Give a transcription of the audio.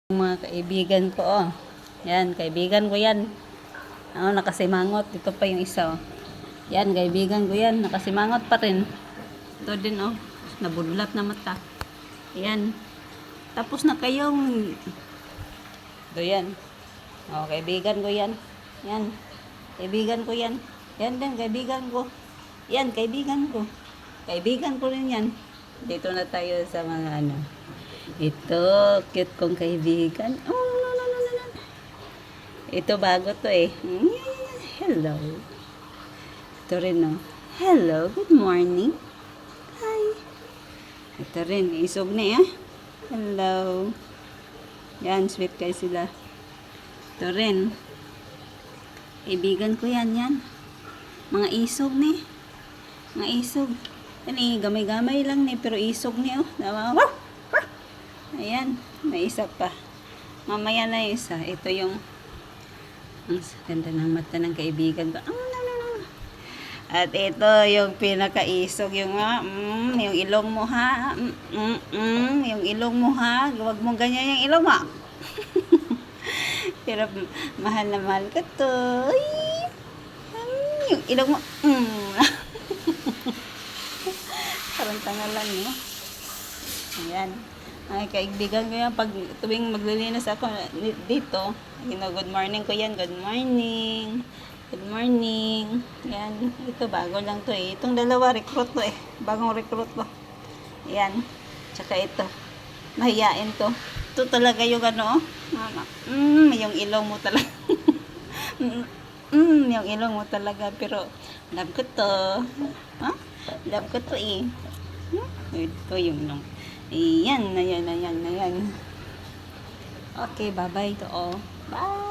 Mga kaibigan ko, oh. Yan, kaibigan ko yan. Nakasimangot. Ito pa yung isa, oh. Yan, kaibigan ko yan. Nakasimangot pa rin. Ito din, oh. Nabudlat na mata. Yan. Tapos na kayong... Ito yan. Oh, kaibigan ko yan. Yan. Kaibigan ko yan. Yan din, kaibigan ko. Yan, kaibigan ko. Kaibigan ko rin yan. Dito na tayo sa mga ano. Ito, cute kong kaibigan. Oh, no. Ito bago to eh. Hello. Ito rin, no. Hello, good morning. Hi. Ito rin, isog na eh. Hello. Yan, sweet kayo sila. Ito rin. Kaibigan ko yan. Mga isog ni. Mga isog. Yan eh, gamay-gamay lang ni, pero isog ni, oh. Ayan, may isa pa. Mamaya na yung isa. Ito yung ang ganda ng mata ng kaibigan ko. At ito yung pinakaisog, yung yung ilong mo ha. Yung ilong mo ha. Huwag mo ganyan yung ilong mo. Pero mahal na mahal ka to. Yung ilong mo. Parang tanga lang, no? Ayan. Ay, kaibigan ko yan. Pag tuwing maglilinis ako dito, good morning ko yan. Good morning. Good morning. Yan. Ito, bago lang to eh. Itong dalawa, recruit to eh. Bagong recruit to. Yan. Tsaka ito. Mahiyain to. Ito talaga yung ano, mama. Yung ilong mo talaga. Yung ilong mo talaga. Pero, love ko to. Love ko to eh. Ito yung ilong. Ayan. Okay, bye-bye to all. Bye!